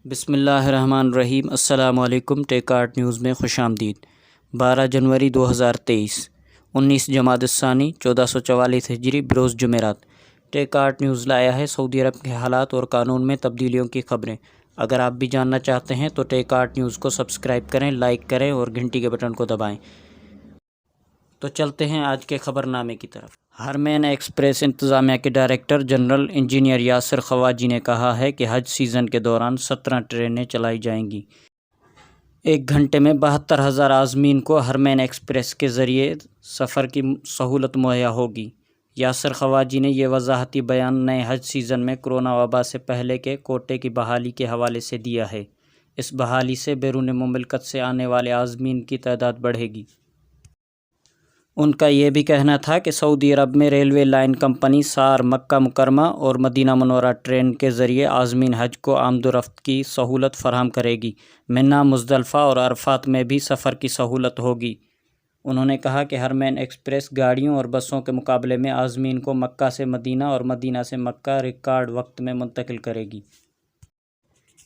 بسم اللہ الرحمن الرحیم۔ السلام علیکم۔ ٹیک آرٹ نیوز میں خوش آمدید۔ 12 جنوری 2023، 19 جمادی الثانی 1444 ہجری، بروز جمعرات۔ ٹیک آرٹ نیوز لایا ہے سعودی عرب کے حالات اور قانون میں تبدیلیوں کی خبریں۔ اگر آپ بھی جاننا چاہتے ہیں تو ٹیک آرٹ نیوز کو سبسکرائب کریں، لائک کریں اور گھنٹی کے بٹن کو دبائیں۔ تو چلتے ہیں آج کے خبر نامے کی طرف۔ حرمین ایکسپریس انتظامیہ کے ڈائریکٹر جنرل انجینئر یاسر خواجی نے کہا ہے کہ حج سیزن کے دوران 17 ٹرینیں چلائی جائیں گی۔ 1 گھنٹے میں 72,000 عازمین کو حرمین ایکسپریس کے ذریعے سفر کی سہولت مہیا ہوگی۔ یاسر خواجی نے یہ وضاحتی بیان نئے حج سیزن میں کرونا وبا سے پہلے کے کوٹے کی بحالی کے حوالے سے دیا ہے۔ اس بحالی سے بیرون مملکت سے آنے والے عازمین کی تعداد بڑھے گی۔ ان کا یہ بھی کہنا تھا کہ سعودی عرب میں ریلوے لائن کمپنی سار مکہ مکرمہ اور مدینہ منورہ ٹرین کے ذریعے عازمین حج کو آمد و رفت کی سہولت فراہم کرے گی۔ منی، مزدلفہ اور عرفات میں بھی سفر کی سہولت ہوگی۔ انہوں نے کہا کہ حرمین ایکسپریس گاڑیوں اور بسوں کے مقابلے میں عازمین کو مکہ سے مدینہ اور مدینہ سے مکہ ریکارڈ وقت میں منتقل کرے گی۔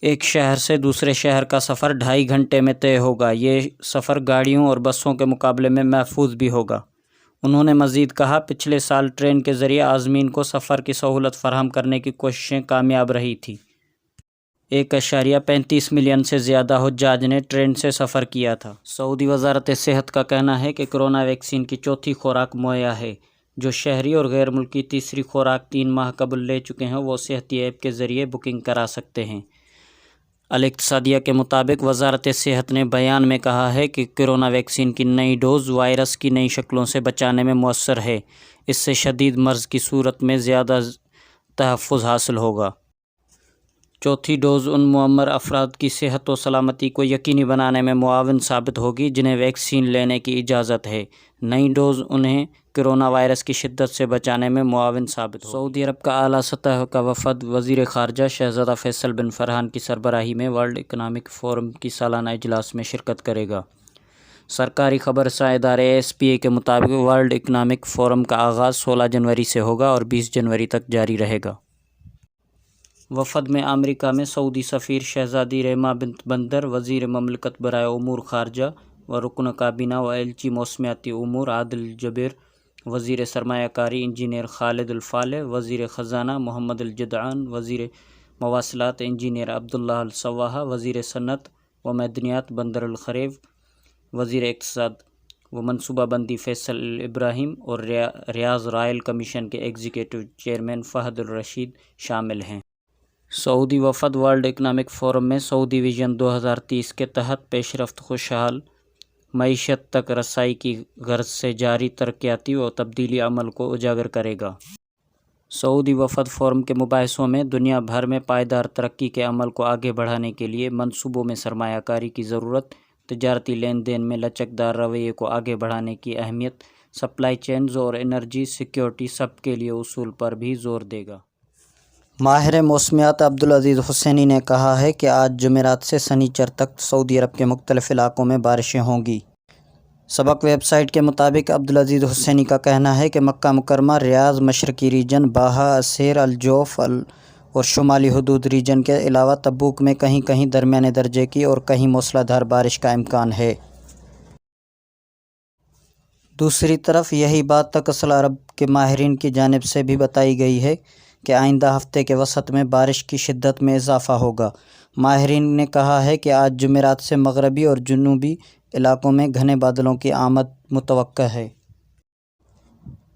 ایک شہر سے دوسرے شہر کا سفر 2.5 گھنٹے میں طے ہوگا۔ یہ سفر گاڑیوں اور بسوں کے مقابلے میں محفوظ بھی ہوگا۔ انہوں نے مزید کہا، پچھلے سال ٹرین کے ذریعے عازمین کو سفر کی سہولت فراہم کرنے کی کوششیں کامیاب رہی تھیں۔ 1.35 ملین سے زیادہ حجاج نے ٹرین سے سفر کیا تھا۔ سعودی وزارت صحت کا کہنا ہے کہ کرونا ویکسین کی چوتھی خوراک مہیا ہے۔ جو شہری اور غیر ملکی تیسری خوراک 3 ماہ قبل لے چکے ہیں وہ صحتی ایپ کے ذریعے بکنگ کرا سکتے ہیں۔ الاقتصادیہ کے مطابق وزارت صحت نے بیان میں کہا ہے کہ کرونا ویکسین کی نئی ڈوز وائرس کی نئی شکلوں سے بچانے میں مؤثر ہے۔ اس سے شدید مرض کی صورت میں زیادہ تحفظ حاصل ہوگا۔ چوتھی ڈوز ان معمر افراد کی صحت و سلامتی کو یقینی بنانے میں معاون ثابت ہوگی جنہیں ویکسین لینے کی اجازت ہے۔ نئی ڈوز انہیں کرونا وائرس کی شدت سے بچانے میں معاون ثابت ہوگی۔ سعودی عرب کا اعلیٰ سطح کا وفد وزیر خارجہ شہزادہ فیصل بن فرحان کی سربراہی میں ورلڈ اکنامک فورم کی سالانہ اجلاس میں شرکت کرے گا۔ سرکاری خبر رساں ادارے ASPA کے مطابق ورلڈ اکنامک فورم کا آغاز 16 جنوری سے ہوگا اور 20 جنوری تک جاری رہے گا۔ وفد میں امریکہ میں سعودی سفیر شہزادی ریما بنت بندر، وزیر مملکت برائے امور خارجہ و رکن کابینہ و ایلچی موسمیاتی امور عادل جبیر، وزیر سرمایہ کاری انجینئر خالد الفالح، وزیر خزانہ محمد الجدعان، وزیر مواصلات انجینئر عبداللہ الصواحہ، وزیر صنعت و معدنیات بندر الخریو، وزیر اقتصاد و منصوبہ بندی فیصل ابراہیم اور ریاض رائل کمیشن کے ایگزیکٹو چیئرمین فہد الرشید شامل ہیں۔ سعودی وفد ورلڈ اکنامک فورم میں سعودی ویژن 2030 کے تحت پیش رفت خوشحال معیشت تک رسائی کی غرض سے جاری ترقیاتی و تبدیلی عمل کو اجاگر کرے گا۔ سعودی وفد فورم کے مباحثوں میں دنیا بھر میں پائیدار ترقی کے عمل کو آگے بڑھانے کے لیے منصوبوں میں سرمایہ کاری کی ضرورت، تجارتی لین دین میں لچکدار رویے کو آگے بڑھانے کی اہمیت، سپلائی چینز اور انرجی سیکیورٹی سب کے لیے اصول پر بھی زور دے گا۔ ماہر موسمیات عبدالعزیز حسینی نے کہا ہے کہ آج جمعرات سے سنیچر تک سعودی عرب کے مختلف علاقوں میں بارشیں ہوں گی۔ سبق ویب سائٹ کے مطابق عبدالعزیز حسینی کا کہنا ہے کہ مکہ مکرمہ، ریاض، مشرقی ریجن، باہا، عسیر، الجوف اور شمالی حدود ریجن کے علاوہ تبوک میں کہیں کہیں درمیانے درجے کی اور کہیں موسلا دھار بارش کا امکان ہے۔ دوسری طرف یہی بات تکسل عرب کے ماہرین کی جانب سے بھی بتائی گئی ہے کہ آئندہ ہفتے کے وسط میں بارش کی شدت میں اضافہ ہوگا۔ ماہرین نے کہا ہے کہ آج جمعرات سے مغربی اور جنوبی علاقوں میں گھنے بادلوں کی آمد متوقع ہے۔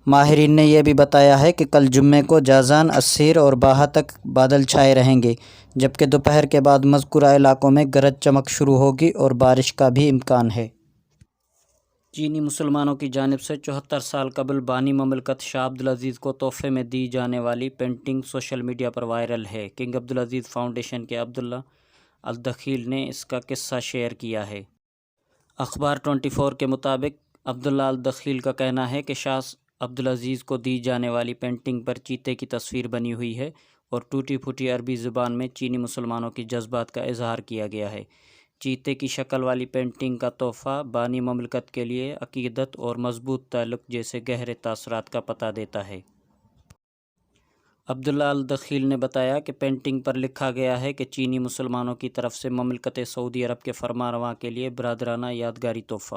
ماہرین نے یہ بھی بتایا ہے کہ کل جمعے کو جازان، عسیر اور باہا تک بادل چھائے رہیں گے، جبکہ دوپہر کے بعد مذکورہ علاقوں میں گرج چمک شروع ہوگی اور بارش کا بھی امکان ہے۔ چینی مسلمانوں کی جانب سے 74 سال قبل بانی مملکت شاہ عبدالعزیز کو تحفے میں دی جانے والی پینٹنگ سوشل میڈیا پر وائرل ہے۔ کنگ عبدالعزیز فاؤنڈیشن کے عبداللہ الدخیل نے اس کا قصہ شیئر کیا ہے۔ اخبار 24 کے مطابق عبداللہ الدخیل کا کہنا ہے کہ شاہ عبدالعزیز کو دی جانے والی پینٹنگ پر چیتے کی تصویر بنی ہوئی ہے اور ٹوٹی پھوٹی عربی زبان میں چینی مسلمانوں کی جذبات کا اظہار کیا گیا ہے۔ چیتے کی شکل والی پینٹنگ کا تحفہ بانی مملکت کے لیے عقیدت اور مضبوط تعلق جیسے گہرے تاثرات کا پتہ دیتا ہے۔ عبداللہ الدخیل نے بتایا کہ پینٹنگ پر لکھا گیا ہے کہ چینی مسلمانوں کی طرف سے مملکت سعودی عرب کے فرمانرواں کے لیے برادرانہ یادگاری تحفہ۔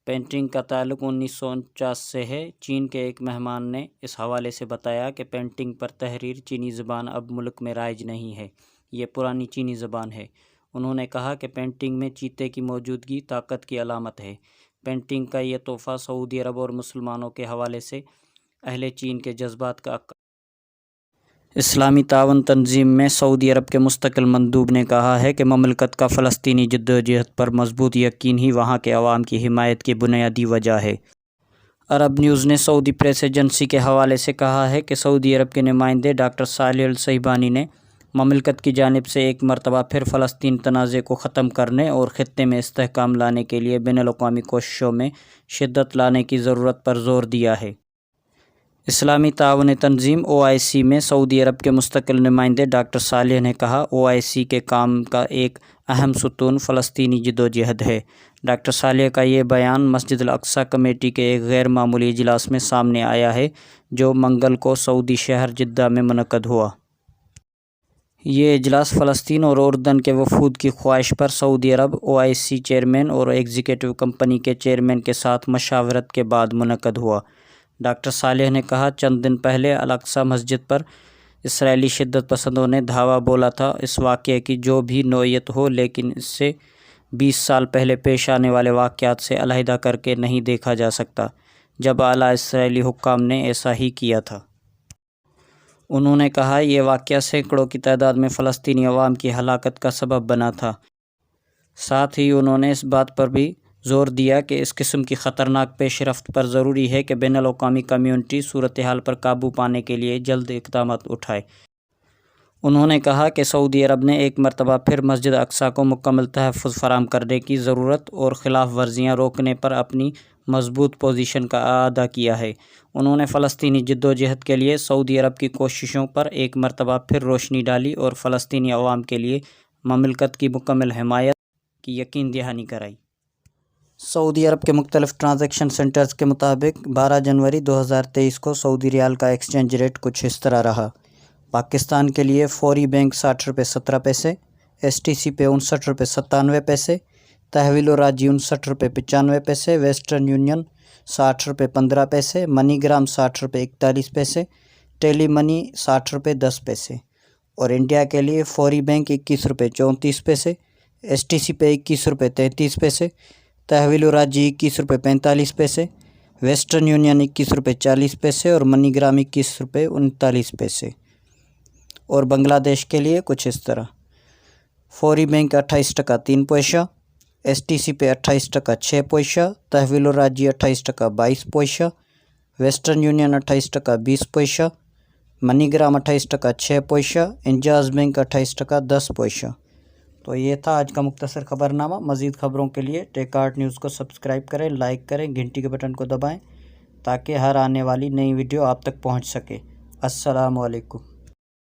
پینٹنگ کا تعلق 1949 سے ہے۔ چین کے ایک مہمان نے اس حوالے سے بتایا کہ پینٹنگ پر تحریر چینی زبان اب ملک میں رائج نہیں ہے، یہ پرانی چینی زبان ہے۔ انہوں نے کہا کہ پینٹنگ میں چیتے کی موجودگی طاقت کی علامت ہے۔ پینٹنگ کا یہ تحفہ سعودی عرب اور مسلمانوں کے حوالے سے اہل چین کے جذبات کا اسلامی تعاون تنظیم میں سعودی عرب کے مستقل مندوب نے کہا ہے کہ مملکت کا فلسطینی جدوجہد پر مضبوط یقین ہی وہاں کے عوام کی حمایت کی بنیادی وجہ ہے۔ عرب نیوز نے سعودی پریس ایجنسی کے حوالے سے کہا ہے کہ سعودی عرب کے نمائندے ڈاکٹر صالح الصہبانی نے مملکت کی جانب سے ایک مرتبہ پھر فلسطین تنازع کو ختم کرنے اور خطے میں استحکام لانے کے لیے بین الاقوامی کوششوں میں شدت لانے کی ضرورت پر زور دیا ہے۔ اسلامی تعاون تنظیم OIC میں سعودی عرب کے مستقل نمائندے ڈاکٹر صالح نے کہا OIC کے کام کا ایک اہم ستون فلسطینی جدوجہد ہے۔ ڈاکٹر صالح کا یہ بیان مسجد الاقصی کمیٹی کے ایک غیر معمولی اجلاس میں سامنے آیا ہے جو منگل کو سعودی شہر جدہ میں منعقد ہوا۔ یہ اجلاس فلسطین اور اردن کے وفود کی خواہش پر سعودی عرب OIC چیئرمین اور ایگزیکٹو کمیٹی کے چیئرمین کے ساتھ مشاورت کے بعد منعقد ہوا۔ ڈاکٹر صالح نے کہا چند دن پہلے الاقصی مسجد پر اسرائیلی شدت پسندوں نے دھاوا بولا تھا۔ اس واقعے کی جو بھی نوعیت ہو لیکن اس سے 20 سال پہلے پیش آنے والے واقعات سے علیحدہ کر کے نہیں دیکھا جا سکتا جب اعلیٰ اسرائیلی حکام نے ایسا ہی کیا تھا۔ انہوں نے کہا یہ واقعہ سینکڑوں کی تعداد میں فلسطینی عوام کی ہلاکت کا سبب بنا تھا۔ ساتھ ہی انہوں نے اس بات پر بھی زور دیا کہ اس قسم کی خطرناک پیش رفت پر ضروری ہے کہ بین الاقوامی کمیونٹی صورتحال پر قابو پانے کے لیے جلد اقدامات اٹھائے۔ انہوں نے کہا کہ سعودی عرب نے ایک مرتبہ پھر مسجد اقصی کو مکمل تحفظ فراہم کرنے کی ضرورت اور خلاف ورزیاں روکنے پر اپنی مضبوط پوزیشن کا اعادہ کیا ہے۔ انہوں نے فلسطینی جدوجہد کے لیے سعودی عرب کی کوششوں پر ایک مرتبہ پھر روشنی ڈالی اور فلسطینی عوام کے لیے مملکت کی مکمل حمایت کی یقین دہانی کرائی۔ سعودی عرب کے مختلف ٹرانزیکشن سینٹرز کے مطابق 12 جنوری 2023 کو سعودی ریال کا ایکسچینج ریٹ کچھ اس طرح رہا۔ پاکستان کے لیے فوری بینک 60 روپے 17 پیسے، STC پہ 59 روپے 97 پیسے، تحویل و راجی 59 روپے 95 پیسے، ویسٹرن یونین 60 روپے 15 پیسے، منی گرام 60 روپے 41 پیسے، ٹیلی منی 60 روپے 10 پیسے۔ اور انڈیا کے لیے فوری بینک 21 روپے 34 پیسے، STC پہ 21 روپے 33 پیسے، تحویل و راجی 21 روپے 45 پیسے، ویسٹرن یونین 21 روپے 40 پیسے اور منی گرام 21 روپے 39 پیسے۔ اور بنگلہ دیش کے لیے کچھ اس طرح: فوری بینک 28 ٹکا 3 پیسہ، STC پہ 28 ٹکا 6 پیسہ، تحویل و راجی 28 ٹکا 22 پیسہ، ویسٹرن یونین 28 ٹکا 20 پیسہ، منی گرام 28 ٹکا 6 پیسہ، انجاز بینک 28 ٹکا 10 پیسہ۔ تو یہ تھا آج کا مختصر خبر نامہ۔ مزید خبروں کے لیے ٹیک آرٹ نیوز کو سبسکرائب کریں، لائک کریں، گھنٹی کے بٹن کو دبائیں تاکہ ہر آنے والی نئی ویڈیو آپ تک پہنچ سکے۔ السلام علیکم۔